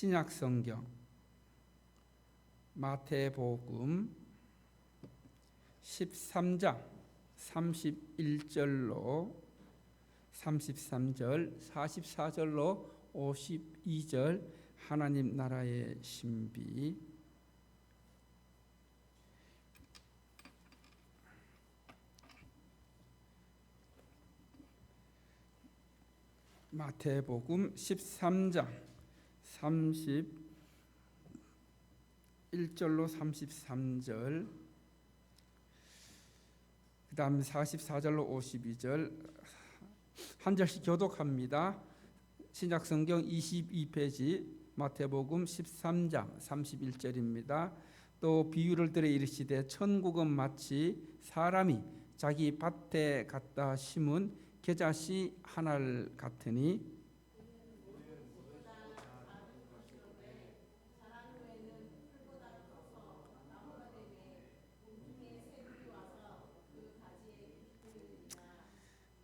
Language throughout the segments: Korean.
신약 성경 마태복음 13장 31절로 33절, 44절로 52절 하나님 나라의 신비. 마태복음 13장 31절로 33절, 그 다음 44절로 52절 한 절씩 교독합니다. 신약성경 22페이지 마태복음 13장 31절입니다. 또 비유를 들어 이르시되 천국은 마치 사람이 자기 밭에 갖다 심은 겨자씨 하나를 같으니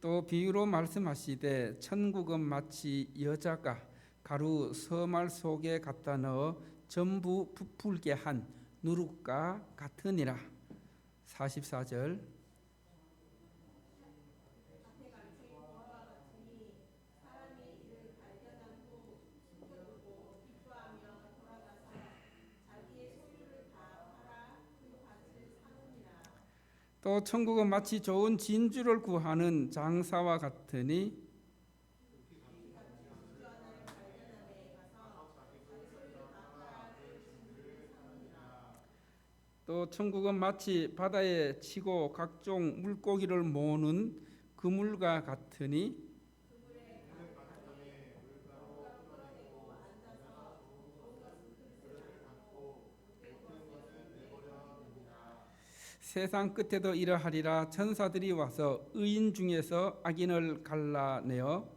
또 비유로 말씀하시되 천국은 마치 여자가 가루 서말 속에 갖다 넣어 전부 부풀게 한 누룩과 같으니라. 44절 또 천국은 마치 좋은 진주를 구하는 장사와 같으니 또 천국은 마치 바다에 치고 각종 물고기를 모으는 그물과 같으니 세상 끝에도 이러하리라. 천사들이 와서 의인 중에서 악인을 갈라내어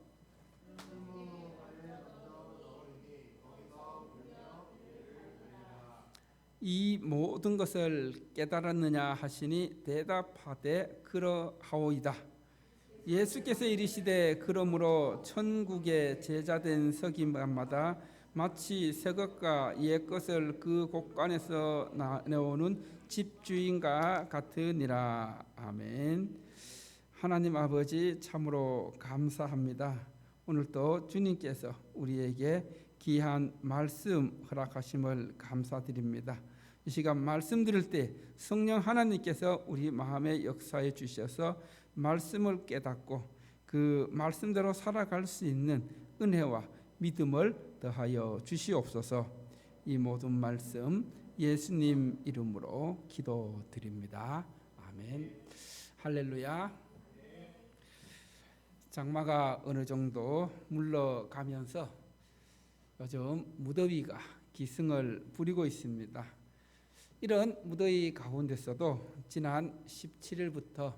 이 모든 것을 깨달았느냐 하시니 대답하되 그러하오이다. 예수께서 이르시되 그러므로 천국의 제자된 서기관마다 마치 새 것과 옛 것을 그 곳간에서 내오는 집주인과 같으니라. 아멘. 하나님 아버지 참으로 감사합니다. 오늘도 주님께서 우리에게 귀한 말씀 허락하심을 감사드립니다. 이 시간 말씀 들을 때 성령 하나님께서 우리 마음에 역사해 주셔서 말씀을 깨닫고 그 말씀대로 살아갈 수 있는 은혜와 믿음을 더하여 주시옵소서. 이 모든 말씀 예수님 이름으로 기도드립니다. 아멘. 할렐루야. 장마가 어느 정도 물러가면서 요즘 무더위가 기승을 부리고 있습니다. 이런 무더위 가운데서도 지난 17일부터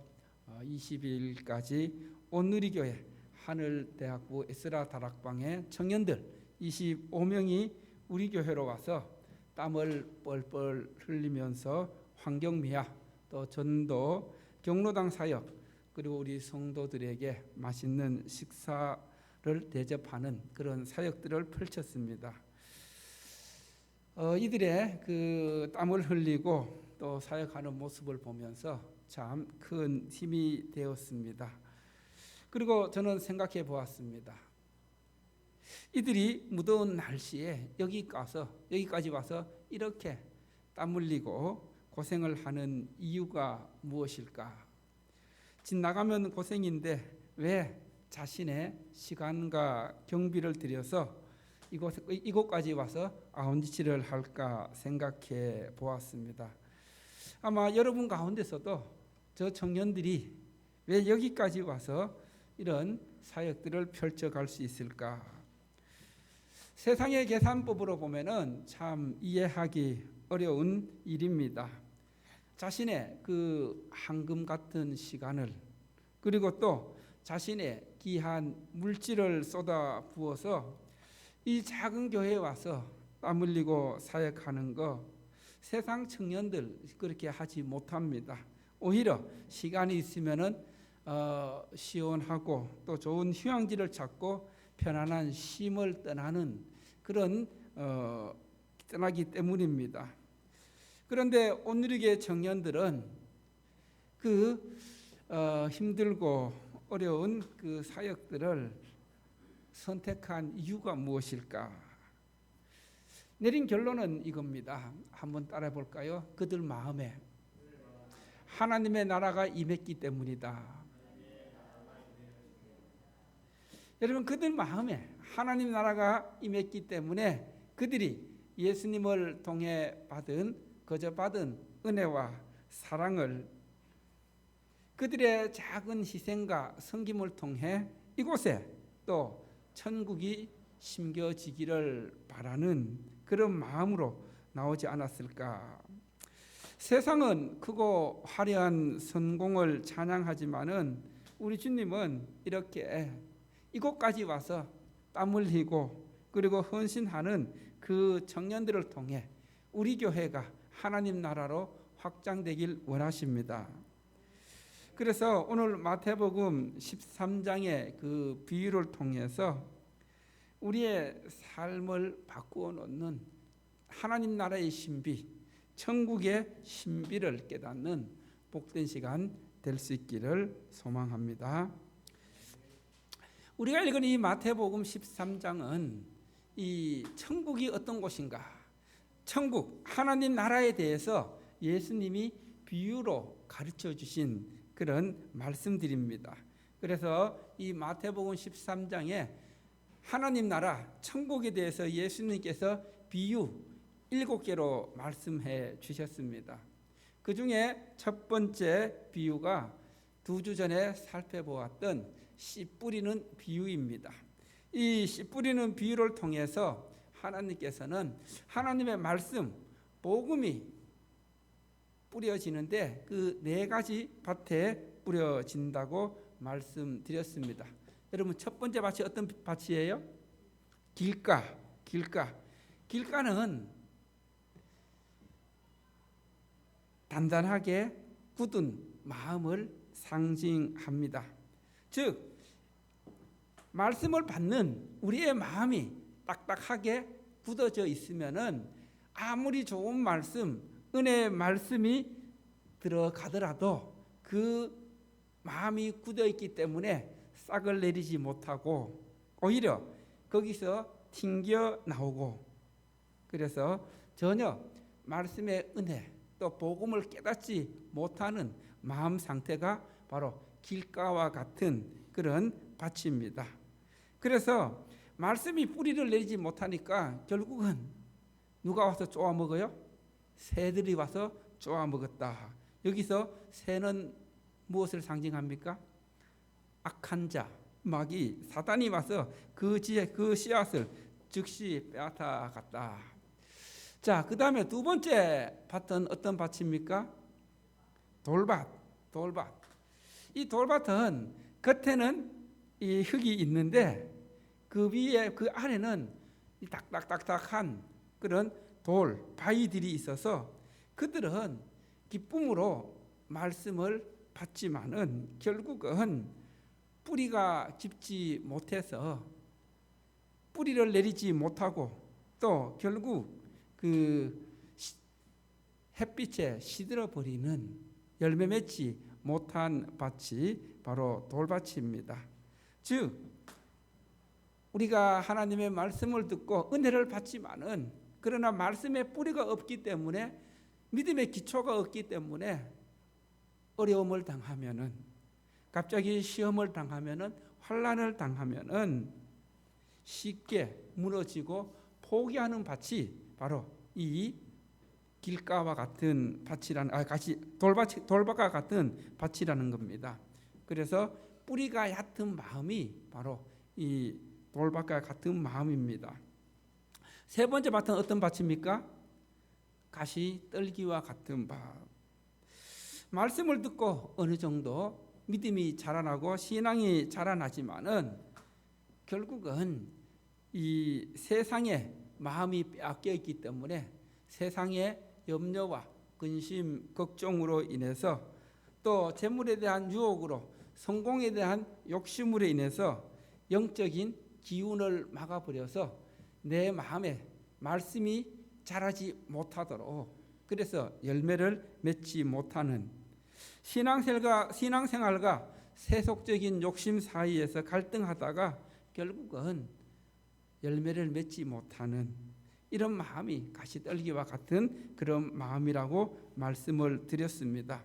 20일까지 온누리교회 하늘대학부 에스라 다락방의 청년들 25명이 우리 교회로 와서 땀을 뻘뻘 흘리면서 환경미화, 또 전도, 경로당 사역, 그리고 우리 성도들에게 맛있는 식사를 대접하는 그런 사역들을 펼쳤습니다. 이들의 그 땀을 흘리고 또 사역하는 모습을 보면서 참 큰 힘이 되었습니다. 그리고 저는 생각해 보았습니다. 이들이 무더운 날씨에 여기까지 와서 이렇게 땀 흘리고 고생을 하는 이유가 무엇일까? 집 나가면 고생인데 왜 자신의 시간과 경비를 들여서 이곳까지 와서 아운지치를 할까 생각해 보았습니다. 아마 여러분 가운데서도 저 청년들이 왜 여기까지 와서 이런 사역들을 펼쳐갈 수 있을까? 세상의 계산법으로 보면은 참 이해하기 어려운 일입니다. 자신의 그 황금 같은 시간을, 그리고 또 자신의 귀한 물질을 쏟아 부어서 이 작은 교회에 와서 땀 흘리고 사역하는 거 세상 청년들 그렇게 하지 못합니다. 오히려 시간이 있으면은 시원하고 또 좋은 휴양지를 찾고 편안한 쉼을 떠나는 그런 떠나기 때문입니다. 그런데 오늘의 청년들은 그 힘들고 어려운 그 사역들을 선택한 이유가 무엇일까? 내린 결론은 이겁니다. 한번 따라 볼까요? 그들 마음에 하나님의 나라가 임했기 때문이다. 여러분, 그들 마음에 하나님 나라가 임했기 때문에 그들이 예수님을 통해 거저 받은 은혜와 사랑을 그들의 작은 희생과 섬김을 통해 이곳에 또 천국이 심겨지기를 바라는 그런 마음으로 나오지 않았을까. 세상은 크고 화려한 성공을 찬양하지만은 우리 주님은 이렇게 이곳까지 와서 땀 흘리고 그리고 헌신하는 그 청년들을 통해 우리 교회가 하나님 나라로 확장되길 원하십니다. 그래서 오늘 마태복음 13장의 그 비유를 통해서 우리의 삶을 바꾸어 놓는 하나님 나라의 신비, 천국의 신비를 깨닫는 복된 시간 될 수 있기를 소망합니다. 우리가 읽은 이 마태복음 13장은 이 천국이 어떤 곳인가, 천국, 하나님 나라에 대해서 예수님이 비유로 가르쳐 주신 그런 말씀들입니다. 그래서 이 마태복음 13장에 하나님 나라, 천국에 대해서 예수님께서 비유 7개로 말씀해 주셨습니다. 그 중에 첫 번째 비유가 2주 전에 살펴보았던 씨 뿌리는 비유입니다. 이 씨 뿌리는 비유를 통해서 하나님께서는 하나님의 말씀, 복음이 뿌려지는데 그 4가지 밭에 뿌려진다고 말씀드렸습니다. 여러분, 첫 번째 밭이 어떤 밭이에요? 길가는 단단하게 굳은 마음을 상징합니다. 즉 말씀을 받는 우리의 마음이 딱딱하게 굳어져 있으면은 아무리 좋은 말씀, 은혜의 말씀이 들어가더라도 그 마음이 굳어 있기 때문에 싹을 내리지 못하고 오히려 거기서 튕겨 나오고, 그래서 전혀 말씀의 은혜 또 복음을 깨닫지 못하는 마음 상태가 바로 길가와 같은 그런 밭입니다. 그래서 말씀이 뿌리를 내리지 못하니까 결국은 누가 와서 쪼아 먹어요? 새들이 와서 쪼아 먹었다. 여기서 새는 무엇을 상징합니까? 악한 자, 마귀, 사단이 와서 그 씨앗을 즉시 빼앗아 갔다. 자, 그 다음에 두 번째 밭은 어떤 밭입니까? 돌밭. 이 돌밭은 겉에는 이 흙이 있는데 그 위에 그 아래는 이 딱딱한 그런 돌, 바위들이 있어서 그들은 기쁨으로 말씀을 받지만은 결국은 뿌리가 깊지 못해서 뿌리를 내리지 못하고 또 결국 그 햇빛에 시들어 버리는 열매 맺지 못한 밭이 바로 돌밭입니다. 즉 우리가 하나님의 말씀을 듣고 은혜를 받지만은 그러나 말씀의 뿌리가 없기 때문에, 믿음의 기초가 없기 때문에 어려움을 당하면은, 갑자기 시험을 당하면은, 환난을 당하면은 쉽게 무너지고 포기하는 밭이 바로 이 길가와 같은 밭이라는, 돌밭과 같은 밭이라는 겁니다. 그래서 뿌리가 얕은 마음이 바로 이 돌밭과 같은 마음입니다. 세 번째 밭은 어떤 밭입니까? 가시떨기와 같은 밭. 말씀을 듣고 어느 정도 믿음이 자라나고 신앙이 자라나지만은 결국은 이 세상에 마음이 빼앗겨 있기 때문에 세상의 염려와 근심, 걱정으로 인해서 또 재물에 대한 유혹으로, 성공에 대한 욕심으로 인해서 영적인 기운을 막아버려서 내 마음에 말씀이 자라지 못하도록, 그래서 열매를 맺지 못하는 신앙생활과 세속적인 욕심 사이에서 갈등하다가 결국은 열매를 맺지 못하는 이런 마음이 가시떨기와 같은 그런 마음이라고 말씀을 드렸습니다.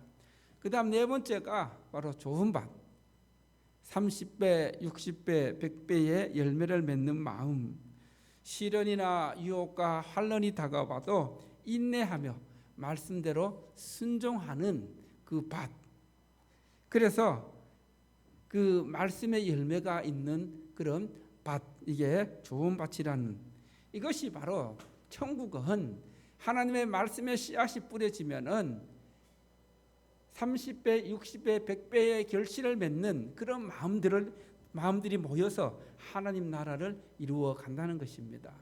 그 다음 네 번째가 바로 좋은 밭, 30배, 60배, 100배의 열매를 맺는 마음. 시련이나 유혹과 환난이 다가와도 인내하며 말씀대로 순종하는 그 밭. 그래서 그 말씀의 열매가 있는 그런 밭, 이게 좋은 밭이라는, 이것이 바로 천국은 하나님의 말씀의 씨앗이 뿌려지면은 30배, 60배, 100배의 결실을 맺는 그런 마음들이 모여서 하나님 나라를 이루어 간다는 것입니다.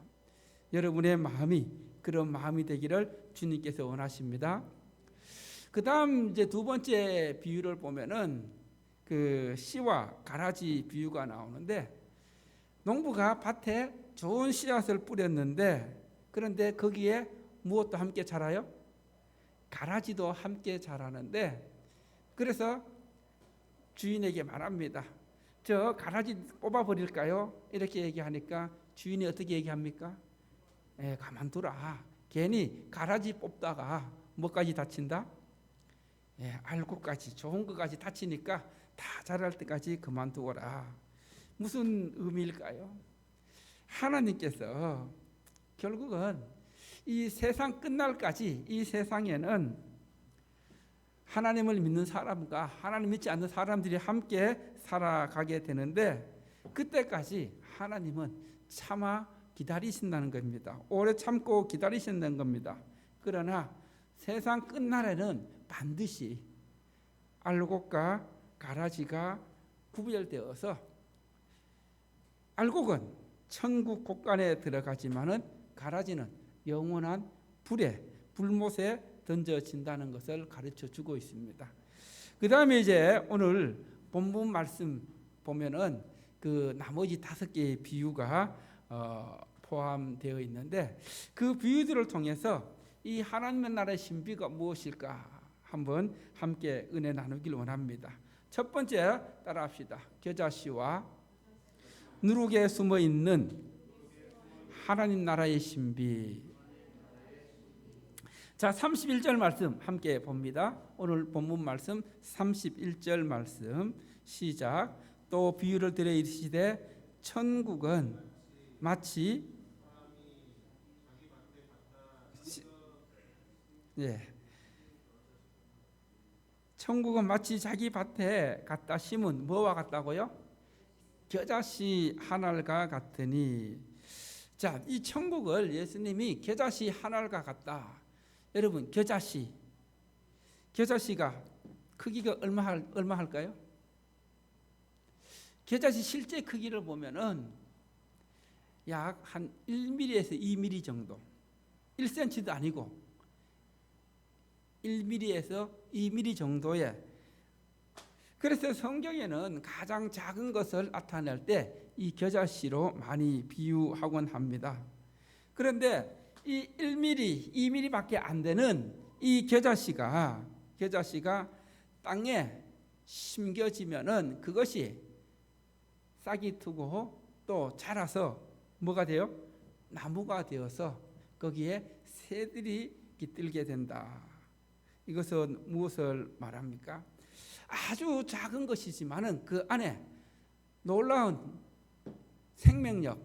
여러분의 마음이 그런 마음이 되기를 주님께서 원하십니다. 그 다음 이제 두 번째 비유를 보면은 그 씨와 가라지 비유가 나오는데, 농부가 밭에 좋은 씨앗을 뿌렸는데, 그런데 거기에 무엇도 함께 자라요? 가라지도 함께 자라는데, 그래서 주인에게 말합니다. 저 가라지 뽑아버릴까요? 이렇게 얘기하니까 주인이 어떻게 얘기합니까? 가만두라. 괜히 가라지 뽑다가 뭐까지 다친다? 알구까지, 좋은 것까지 다치니까 다 자랄 때까지 그만두어라. 무슨 의미일까요? 하나님께서 결국은 이 세상 끝날까지 이 세상에는 하나님을 믿는 사람과 하나님 믿지 않는 사람들이 함께 살아가게 되는데, 그때까지 하나님은 참아 기다리신다는 겁니다. 오래 참고 기다리신다는 겁니다. 그러나 세상 끝날에는 반드시 알곡과 가라지가 구별되어서 알곡은 천국 곳간에 들어가지만은 가라지는 영원한 불못에 던져진다는 것을 가르쳐 주고 있습니다. 그 다음에 이제 오늘 본문 말씀 보면은 그 나머지 5개의 비유가 포함되어 있는데, 그 비유들을 통해서 이 하나님의 나라의 신비가 무엇일까 한번 함께 은혜 나누길 원합니다. 첫 번째 따라합시다. 겨자씨와 누룩에 숨어 있는 하나님 나라의 신비. 자, 31절 말씀 함께 봅니다. 오늘 본문 말씀 31절 말씀 시작. 또 비유를 들여 이르시되 천국은 마치 천국은 마치 자기 밭에 갖다 심은 뭐와 같다고요? 겨자씨 한 알과 같으니. 자, 이 천국을 예수님이 겨자씨 한 알과 같다. 여러분, 겨자씨가 크기가 얼마 할까요? 겨자씨 실제 크기를 보면은 약 한 1mm에서 2mm 정도, 1cm도 아니고 1mm에서 2mm 정도의, 그래서 성경에는 가장 작은 것을 나타낼 때 이 겨자씨로 많이 비유하곤 합니다. 그런데 이 1mm, 2mm밖에 안 되는 이 겨자씨가 땅에 심겨지면은 그것이 싹이 트고 또 자라서 뭐가 돼요? 나무가 되어서 거기에 새들이 깃들게 된다. 이것은 무엇을 말합니까? 아주 작은 것이지만은 그 안에 놀라운 생명력,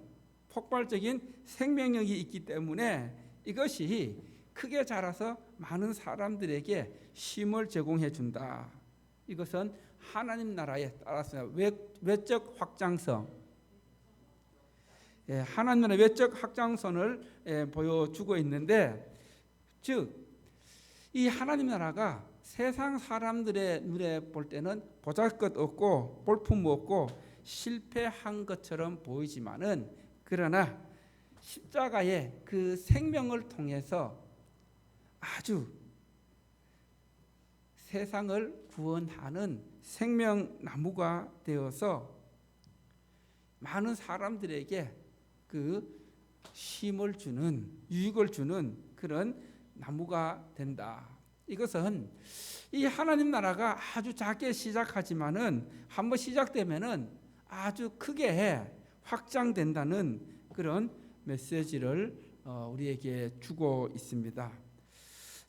폭발적인 생명력이 있기 때문에 이것이 크게 자라서 많은 사람들에게 쉼을 제공해 준다. 이것은 하나님 나라에 따라서 외적 확장성, 하나님 나라의 외적 확장선을 보여주고 있는데, 즉 이 하나님 나라가 세상 사람들의 눈에 볼 때는 보잘것없고 볼품 없고 실패한 것처럼 보이지만은, 그러나 십자가의 그 생명을 통해서 아주 세상을 구원하는 생명나무가 되어서 많은 사람들에게 그 쉼을 주는, 유익을 주는 그런 나무가 된다. 이것은 이 하나님 나라가 아주 작게 시작하지만은 한번 시작되면은 아주 크게 확장된다는 그런 메시지를 우리에게 주고 있습니다.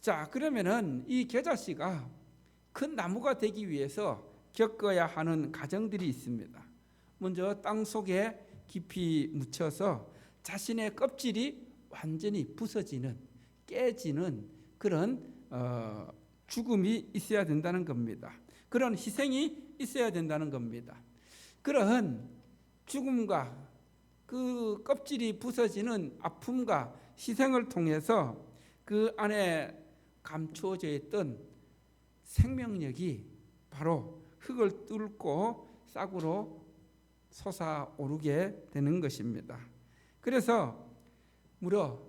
자, 그러면은 이 겨자씨가 큰 나무가 되기 위해서 겪어야 하는 과정들이 있습니다. 먼저 땅 속에 깊이 묻혀서 자신의 껍질이 완전히 부서지는, 깨지는 그런 죽음이 있어야 된다는 겁니다. 그런 희생이 있어야 된다는 겁니다. 그런 죽음과 그 껍질이 부서지는 아픔과 희생을 통해서 그 안에 감추어져 있던 생명력이 바로 흙을 뚫고 싹으로 솟아오르게 되는 것입니다. 그래서 무려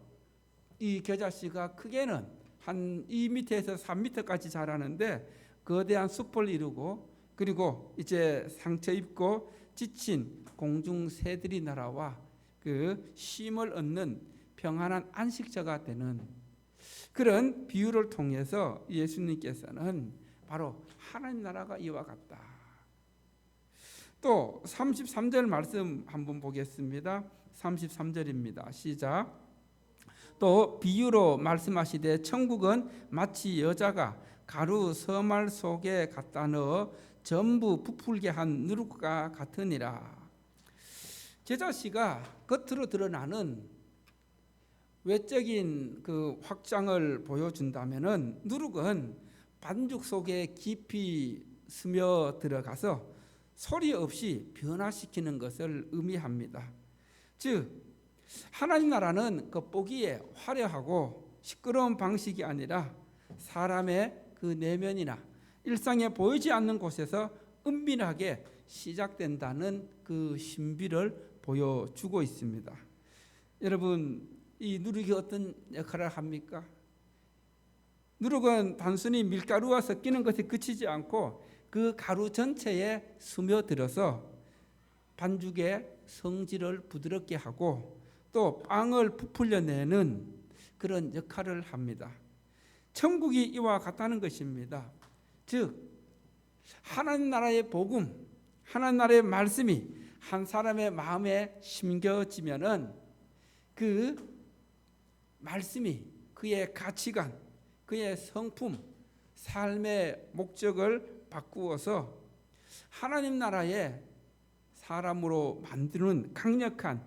이 겨자씨가 크게는 한 2m에서 3m까지 자라는데 거대한 숲을 이루고, 그리고 이제 상처 입고 지친 공중 새들이 날아와 그 쉼을 얻는 평안한 안식처가 되는 그런 비유를 통해서 예수님께서는 바로 하나님 나라가 이와 같다. 또 33절 말씀 한번 보겠습니다. 33절입니다. 시작. 또 비유로 말씀하시되 천국은 마치 여자가 가루 서말 속에 갖다 넣어 전부 부풀게 한 누룩과 같으니라. 겨자씨가 겉으로 드러나는 외적인 그 확장을 보여준다면은 누룩은 반죽 속에 깊이 스며 들어가서 소리 없이 변화시키는 것을 의미합니다. 즉 하나님 나라는 겉보기에 화려하고 시끄러운 방식이 아니라 사람의 그 내면이나 일상에 보이지 않는 곳에서 은밀하게 시작된다는 그 신비를 보여주고 있습니다. 여러분, 이 누룩이 어떤 역할을 합니까? 누룩은 단순히 밀가루와 섞이는 것에 그치지 않고 그 가루 전체에 스며들어서 반죽의 성질을 부드럽게 하고 또 빵을 부풀려내는 그런 역할을 합니다. 천국이 이와 같다는 것입니다. 즉 하나님 나라의 복음, 하나님 나라의 말씀이 한 사람의 마음에 심겨지면은 그 말씀이 그의 가치관, 그의 성품, 삶의 목적을 바꾸어서 하나님 나라의 사람으로 만드는 강력한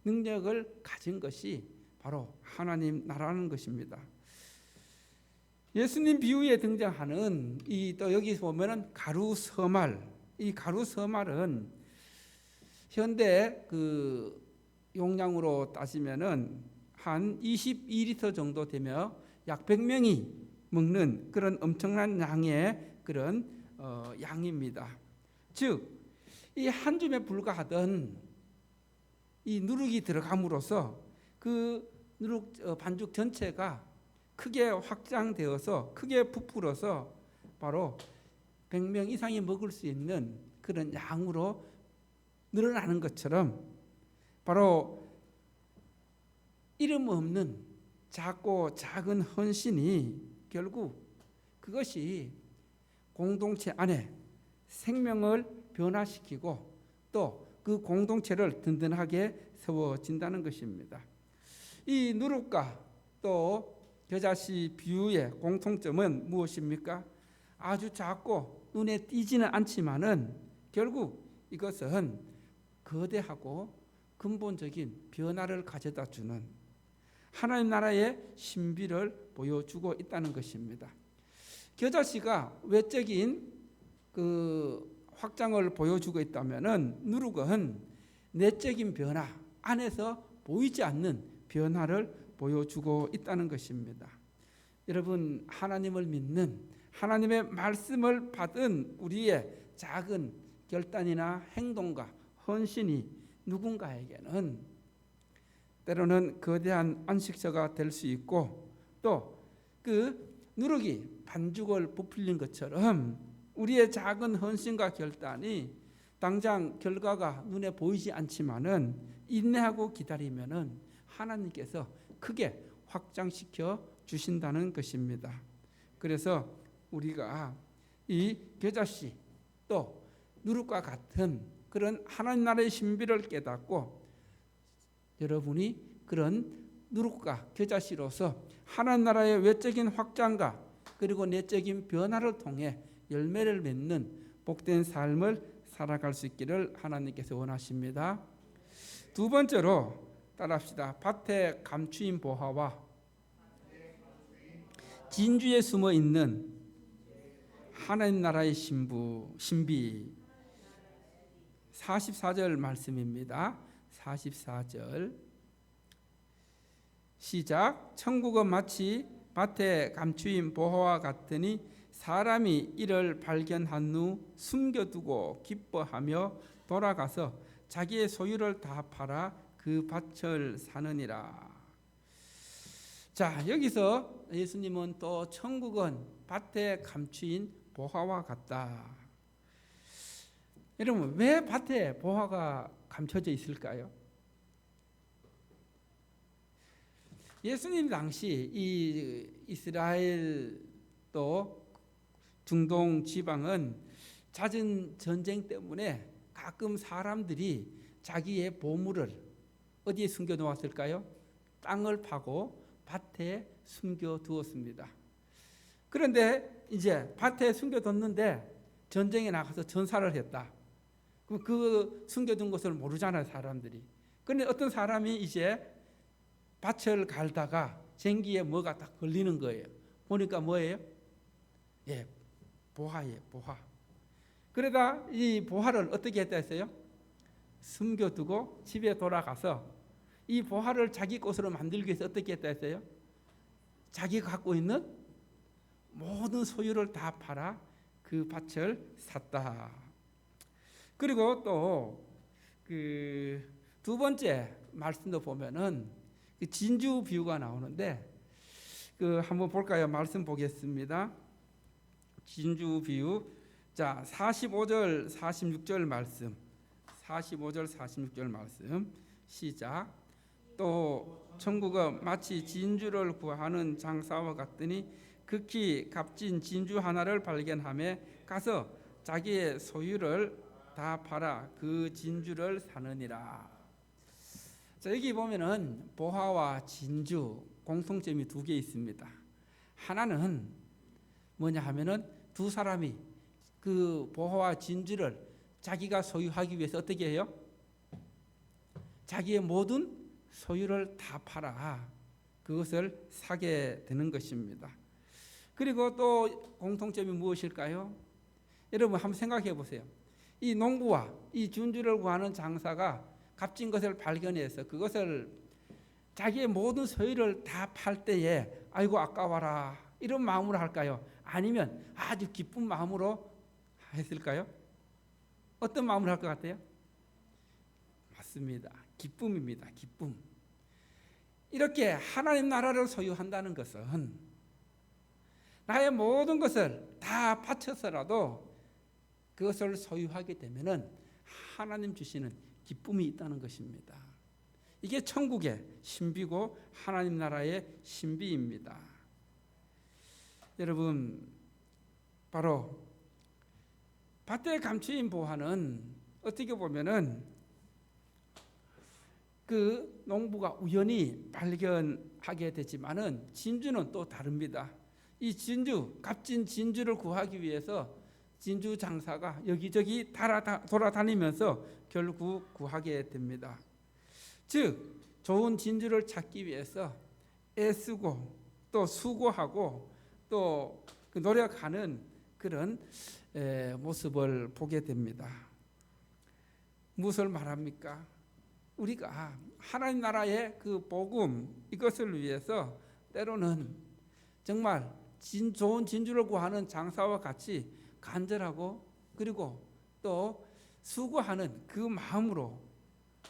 능력을 가진 것이 바로 하나님 나라는 것입니다. 예수님 비유에 등장하는 또 여기 보면은 가루 서말, 이 가루 서말은 현대 그 용량으로 따지면은 한 22리터 정도 되며 약 100명이 먹는 그런 엄청난 양의 그런 양입니다. 즉 이 한 줌에 불과하던 이 누룩이 들어감으로써 그 누룩 반죽 전체가 크게 확장되어서 크게 부풀어서 바로 100명 이상이 먹을 수 있는 그런 양으로 늘어나는 것처럼 바로 이름 없는 작고 작은 헌신이 결국 그것이 공동체 안에 생명을 변화시키고 또 그 공동체를 든든하게 세워진다는 것입니다. 이 누룩과 또 겨자씨 비유의 공통점은 무엇입니까? 아주 작고 눈에 띄지는 않지만은 결국 이것은 거대하고 근본적인 변화를 가져다 주는 하나님 나라의 신비를 보여주고 있다는 것입니다. 겨자씨가 외적인 그 확장을 보여주고 있다면은 누룩은 내적인 변화, 안에서 보이지 않는 변화를 보여주고 있다는 것입니다. 여러분, 하나님을 믿는 하나님의 말씀을 받은 우리의 작은 결단이나 행동과 헌신이 누군가에게는 때로는 거대한 안식처가 될 수 있고 또 그 누룩이 반죽을 부풀린 것처럼 우리의 작은 헌신과 결단이 당장 결과가 눈에 보이지 않지만은 인내하고 기다리면은 하나님께서 크게 확장시켜 주신다는 것입니다. 그래서 우리가 이 겨자씨 또 누룩과 같은 그런 하나님 나라의 신비를 깨닫고 여러분이 그런 누룩과 겨자씨로서 하나님 나라의 외적인 확장과 그리고 내적인 변화를 통해 열매를 맺는 복된 삶을 살아갈 수 있기를 하나님께서 원하십니다. 두 번째로 따라합시다. 밭에 감추인 보화와 진주에 숨어 있는 하나님 나라의 신비. 44절 말씀입니다. 44절 시작. 천국은 마치 밭에 감추인 보화와 같으니 사람이 이를 발견한 후 숨겨두고 기뻐하며 돌아가서 자기의 소유를 다 팔아 그 밭을 사느니라. 자, 여기서 예수님은 또 천국은 밭에 감추인 보화와 같다. 여러분, 왜 밭에 보화가 감춰져 있을까요? 예수님 당시 이 이스라엘 또 중동 지방은 잦은 전쟁 때문에 가끔 사람들이 자기의 보물을 어디에 숨겨 놓았을까요? 땅을 파고 밭에 숨겨 두었습니다. 그런데 이제 밭에 숨겨뒀는데 전쟁에 나가서 전사를 했다. 그럼 그 숨겨둔 것을 모르잖아요, 사람들이. 그런데 어떤 사람이 이제 밭을 갈다가 쟁기에 뭐가 딱 걸리는 거예요. 보니까 뭐예요? 예, 보화예요, 보화. 그러다 이 보화를 어떻게 했다 했어요? 숨겨두고 집에 돌아가서 이 보화를 자기 것으로 만들기 위해서 어떻게 했다 했어요? 자기가 갖고 있는 모든 소유를 다 팔아 그 밭을 샀다. 그리고 또 그 두 번째 말씀도 보면은 진주 비유가 나오는데 그 한번 볼까요? 말씀 보겠습니다. 진주 비유. 자, 45절 46절 말씀. 45절 46절 말씀. 시작. 또 천국은 마치 진주를 구하는 장사와 같으니 극히 값진 진주 하나를 발견하며 가서 자기의 소유를 다 팔아 그 진주를 사느니라. 자, 여기 보면은 보화와 진주 공통점이 두 개 있습니다. 하나는 뭐냐 하면은 두 사람이 그 보화와 진주를 자기가 소유하기 위해서 어떻게 해요? 자기의 모든 소유를 다 팔아 그것을 사게 되는 것입니다. 그리고 또 공통점이 무엇일까요? 여러분 한번 생각해 보세요. 이 농부와 이 진주를 구하는 장사가 값진 것을 발견해서 그것을 자기의 모든 소유를 다 팔 때에 아이고 아까워라 이런 마음으로 할까요? 아니면 아주 기쁜 마음으로 했을까요? 어떤 마음으로 할 것 같아요? 맞습니다. 기쁨입니다. 기쁨. 이렇게 하나님 나라를 소유한다는 것은 나의 모든 것을 다 바쳐서라도 그것을 소유하게 되면은 하나님 주시는 기쁨이 있다는 것입니다. 이게 천국의 신비고 하나님 나라의 신비입니다. 여러분, 바로 밭에 감추인 보화는 어떻게 보면은 그 농부가 우연히 발견하게 되지만은 진주는 또 다릅니다. 이 진주, 값진 진주를 구하기 위해서 진주 장사가 여기저기 돌아다니면서 결국 구하게 됩니다. 즉 좋은 진주를 찾기 위해서 애쓰고 또 수고하고 또 노력하는 그런 모습을 보게 됩니다. 무엇을 말합니까? 우리가 하나님 나라의 그 복음 이것을 위해서 때로는 정말 좋은 진주를 구하는 장사와 같이 간절하고 그리고 또 수고하는 그 마음으로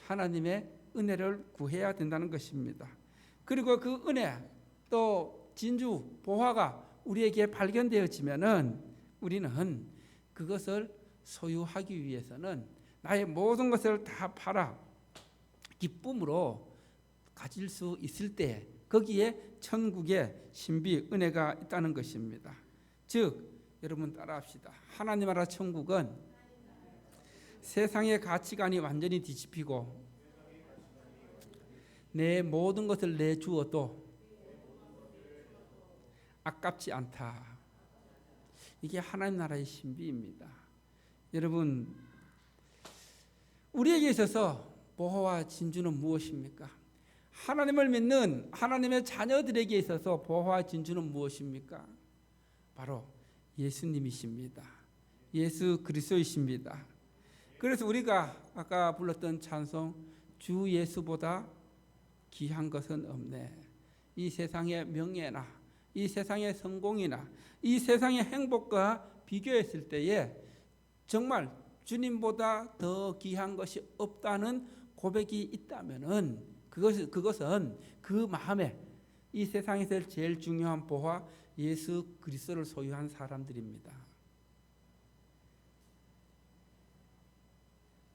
하나님의 은혜를 구해야 된다는 것입니다. 그리고 그 은혜 또 진주 보화가 우리에게 발견되어지면은 우리는 그것을 소유하기 위해서는 나의 모든 것을 다 팔아 기쁨으로 가질 수 있을 때 거기에 천국의 신비 은혜가 있다는 것입니다. 즉 여러분 따라합시다. 하나님 나라 천국은 세상의 가치관이 완전히 뒤집히고 내 모든 것을 내주어도 아깝지 않다. 이게 하나님 나라의 신비입니다. 여러분, 우리에게 있어서 보화와 진주는 무엇입니까? 하나님을 믿는 하나님의 자녀들에게 있어서 보화와 진주는 무엇입니까? 바로 예수님이십니다. 예수 그리스도이십니다. 그래서 우리가 아까 불렀던 찬송, 주 예수보다 귀한 것은 없네. 이 세상의 명예나 이 세상의 성공이나 이 세상의 행복과 비교했을 때에 정말 주님보다 더 귀한 것이 없다는 고백이 있다면은 그것은 그 마음에 이 세상에서 제일 중요한 보화 예수 그리스도를 소유한 사람들입니다.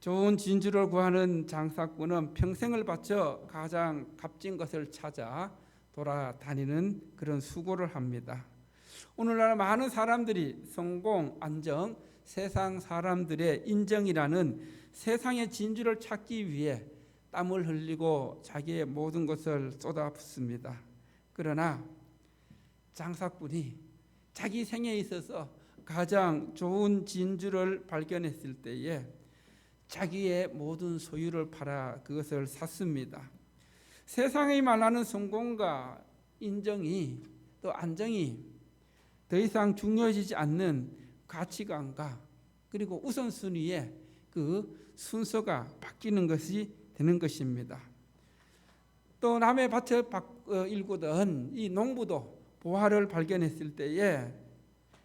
좋은 진주를 구하는 장사꾼은 평생을 바쳐 가장 값진 것을 찾아 돌아다니는 그런 수고를 합니다. 오늘날 많은 사람들이 성공, 안정, 세상 사람들의 인정이라는 세상의 진주를 찾기 위해 땀을 흘리고 자기의 모든 것을 쏟아붓습니다. 그러나 장사꾼이 자기 생에 있어서 가장 좋은 진주를 발견했을 때에 자기의 모든 소유를 팔아 그것을 샀습니다. 세상이 말하는 성공과 인정이 또 안정이 더 이상 중요해지지 않는 가치관과 그리고 우선순위의 그 순서가 바뀌는 것이 되는 것입니다. 또 남의 밭을 일구던 이 농부도 보화를 발견했을 때에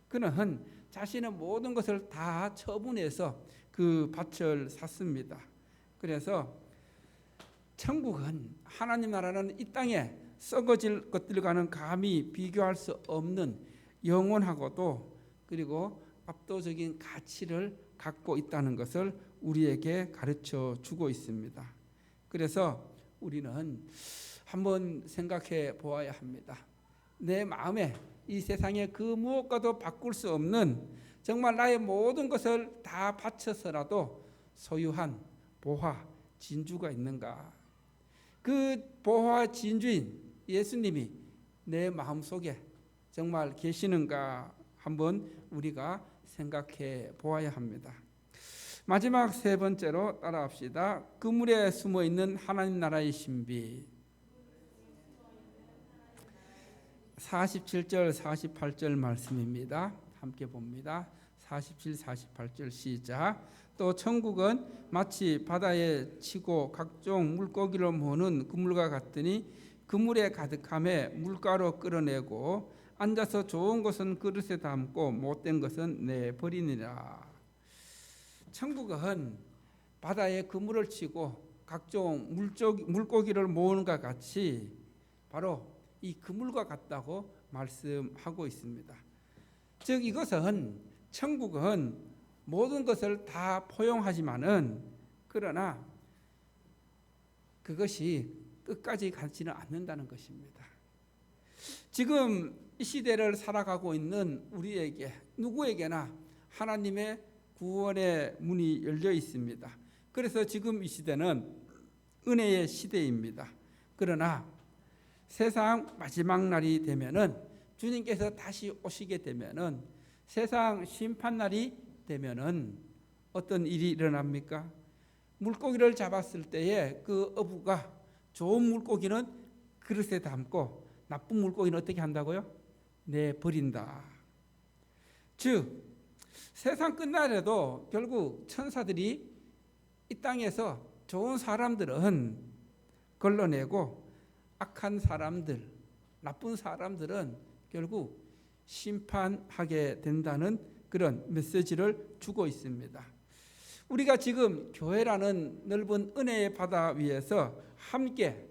그는 자신의 모든 것을 다 처분해서 그 밭을 샀습니다. 그래서 천국은 하나님 나라는 이 땅에 썩어질 것들과는 감히 비교할 수 없는 영원하고도 그리고 압도적인 가치를 갖고 있다는 것을 우리에게 가르쳐 주고 있습니다. 그래서 우리는 한번 생각해 보아야 합니다. 내 마음에 이 세상에 그 무엇과도 바꿀 수 없는 정말 나의 모든 것을 다 바쳐서라도 소유한 보화, 진주가 있는가? 그 보화 진주인 예수님이 내 마음속에 정말 계시는가? 한번 우리가 생각해 보아야 합니다. 마지막 세 번째로 따라합시다. 그물에 숨어 있는 하나님 나라의 신비. 47절 48절 말씀입니다. 함께 봅니다. 47, 48절 시작. 또 천국은 마치 바다에 치고 각종 물고기를 모으는 그물과 같으니 그물에 가득함에 물가로 끌어내고 앉아서 좋은 것은 그릇에 담고 못된 것은 내버리니라. 천국은 바다에 그물을 치고 각종 물고기를 모으는 것 같이 바로 이 그물과 같다고 말씀하고 있습니다. 즉 이것은 천국은 모든 것을 다 포용하지만은 그러나 그것이 끝까지 가지는 않는다는 것입니다. 지금 이 시대를 살아가고 있는 우리에게 누구에게나 하나님의 구원의 문이 열려 있습니다. 그래서 지금 이 시대는 은혜의 시대입니다. 그러나 세상 마지막 날이 되면은 주님께서 다시 오시게 되면은 세상 심판 날이 되면은 어떤 일이 일어납니까? 물고기를 잡았을 때에 그 어부가 좋은 물고기는 그릇에 담고 나쁜 물고기는 어떻게 한다고요? 내버린다. 즉 세상 끝날에도 결국 천사들이 이 땅에서 좋은 사람들은 걸러내고 악한 사람들, 나쁜 사람들은 결국 심판하게 된다는 그런 메시지를 주고 있습니다. 우리가 지금 교회라는 넓은 은혜의 바다 위에서 함께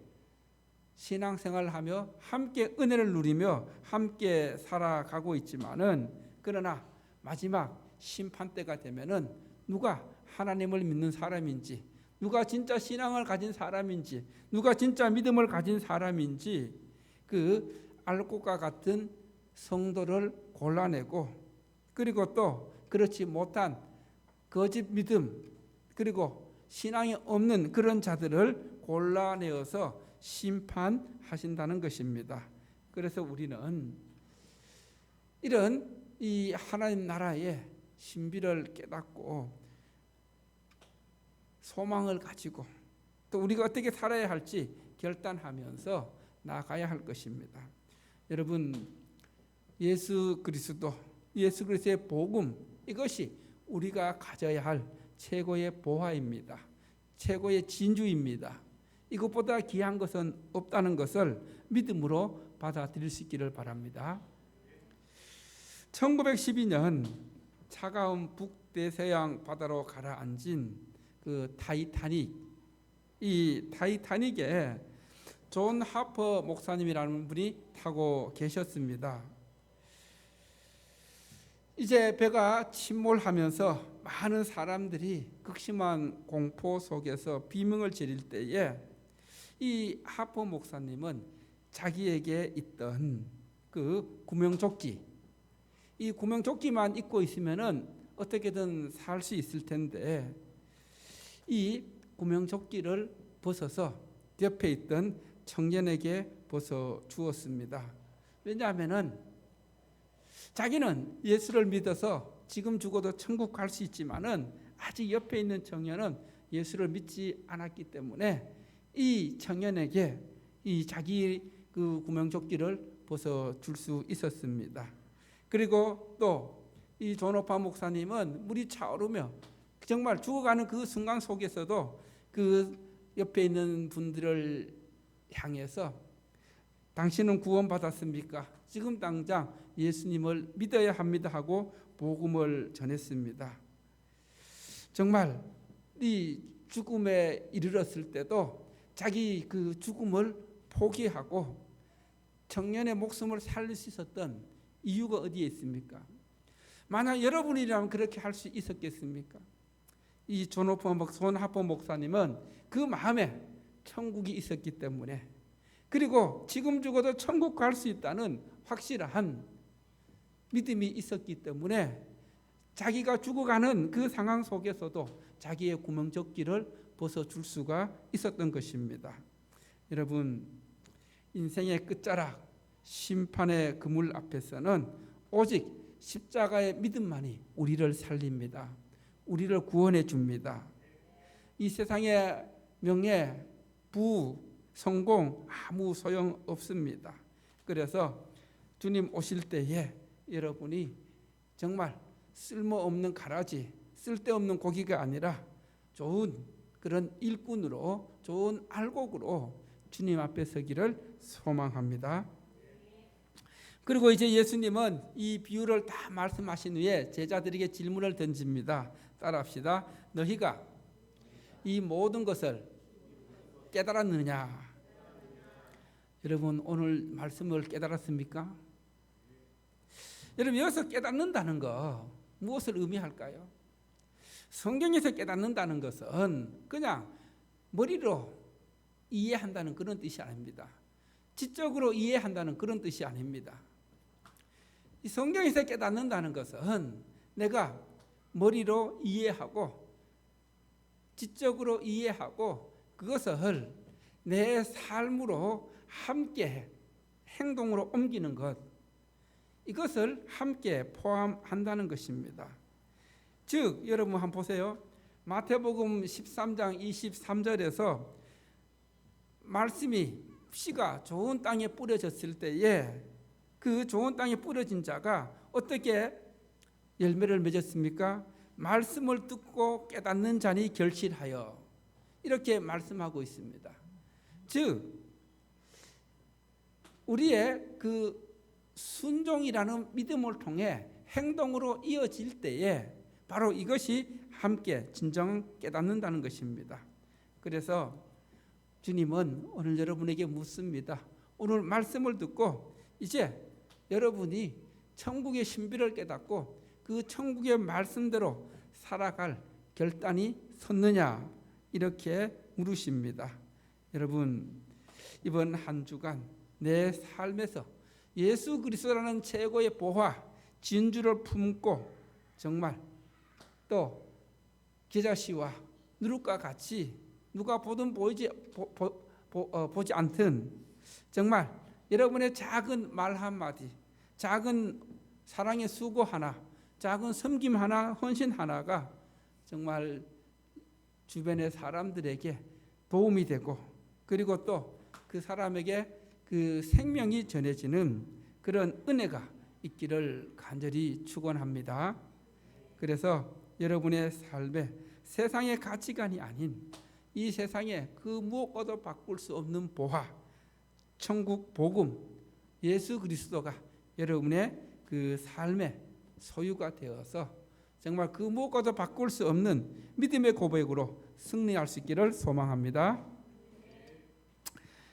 신앙생활하며 함께 은혜를 누리며 함께 살아가고 있지만은 그러나 마지막 심판 때가 되면은 누가 하나님을 믿는 사람인지 누가 진짜 신앙을 가진 사람인지, 누가 진짜 믿음을 가진 사람인지 그 알곡과 같은 성도를 골라내고, 그리고 또 그렇지 못한 거짓 믿음, 그리고 신앙이 없는 그런 자들을 골라내어서 심판하신다는 것입니다. 그래서 우리는 이런 이 하나님 나라의 신비를 깨닫고 소망을 가지고 또 우리가 어떻게 살아야 할지 결단하면서 나아가야 할 것입니다. 여러분, 예수 그리스도의 복음, 이것이 우리가 가져야 할 최고의 보화입니다. 최고의 진주입니다. 이것보다 귀한 것은 없다는 것을 믿음으로 받아들일 수 있기를 바랍니다. 1912년 차가운 북대서양 바다로 가라앉은 그 타이타닉, 이 타이타닉에 존 하퍼 목사님이라는 분이 타고 계셨습니다. 이제 배가 침몰하면서 많은 사람들이 극심한 공포 속에서 비명을 지를 때에 이 하퍼 목사님은 자기에게 있던 그 구명조끼, 이 구명조끼만 입고 있으면은 어떻게든 살 수 있을 텐데 이 구명조끼를 벗어서 옆에 있던 청년에게 벗어 주었습니다. 왜냐하면은 자기는 예수를 믿어서 지금 죽어도 천국 갈 수 있지만은 아직 옆에 있는 청년은 예수를 믿지 않았기 때문에 이 청년에게 이 자기 그 구명조끼를 벗어 줄 수 있었습니다. 그리고 또 이 존오파 목사님은 물이 차오르며 정말 죽어가는 그 순간 속에서도 그 옆에 있는 분들을 향해서 당신은 구원받았습니까? 지금 당장 예수님을 믿어야 합니다 하고 복음을 전했습니다. 정말 이 죽음에 이르렀을 때도 자기 그 죽음을 포기하고 청년의 목숨을 살릴 수 있었던 이유가 어디에 있습니까? 만약 여러분이라면 그렇게 할 수 있었겠습니까? 이 존 하퍼 목사님은 그 마음에 천국이 있었기 때문에, 그리고 지금 죽어도 천국 갈 수 있다는 확실한 믿음이 있었기 때문에 자기가 죽어가는 그 상황 속에서도 자기의 구명조끼를 벗어줄 수가 있었던 것입니다. 여러분, 인생의 끝자락 심판의 그물 앞에서는 오직 십자가의 믿음만이 우리를 살립니다. 우리를 구원해 줍니다. 이 세상의 명예, 부, 성공 아무 소용 없습니다. 그래서 주님 오실 때에 여러분이 정말 쓸모없는 가라지, 쓸데없는 고기가 아니라 좋은 그런 일꾼으로, 좋은 알곡으로 주님 앞에 서기를 소망합니다. 그리고 이제 예수님은 이 비유를 다 말씀하신 후에 제자들에게 질문을 던집니다. 따라합시다. 너희가 이 모든 것을 깨달았느냐? 여러분, 오늘 말씀을 깨달았습니까? 여러분, 여기서 깨닫는다는 거 무엇을 의미할까요? 성경에서 깨닫는다는 것은 그냥 머리로 이해한다는 그런 뜻이 아닙니다. 지적으로 이해한다는 그런 뜻이 아닙니다. 이 성경에서 깨닫는다는 것은 내가 머리로 이해하고 지적으로 이해하고 그것을 내 삶으로 함께 행동으로 옮기는 것, 이것을 함께 포함한다는 것입니다. 즉 여러분 한번 보세요. 마태복음 13장 23절에서 말씀이 씨가 좋은 땅에 뿌려졌을 때에 그 좋은 땅에 뿌려진 자가 어떻게 열매를 맺었습니까? 말씀을 듣고 깨닫는 자니 결실하여, 이렇게 말씀하고 있습니다. 즉 우리의 그 순종이라는 믿음을 통해 행동으로 이어질 때에 바로 이것이 함께 진정 깨닫는다는 것입니다. 그래서 주님은 오늘 여러분에게 묻습니다. 오늘 말씀을 듣고 이제 여러분이 천국의 신비를 깨닫고 그 천국의 말씀대로 살아갈 결단이 섰느냐, 이렇게 물으십니다. 여러분, 이번 한 주간 내 삶에서 예수 그리스도라는 최고의 보화 진주를 품고 정말 또 겨자씨와 누룩과 같이 누가 보든 보지 않든 정말 여러분의 작은 말 한마디, 작은 사랑의 수고 하나, 작은 섬김 하나, 헌신 하나가 정말 주변의 사람들에게 도움이 되고, 그리고 또 그 사람에게 그 생명이 전해지는 그런 은혜가 있기를 간절히 축원합니다. 그래서 여러분의 삶에 세상의 가치관이 아닌 이 세상에 그 무엇과도 바꿀 수 없는 보화, 천국 복음, 예수 그리스도가 여러분의 그 삶의 소유가 되어서 정말 그 무엇과도 바꿀 수 없는 믿음의 고백으로 승리할 수 있기를 소망합니다.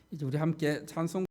이제 우리 함께 찬송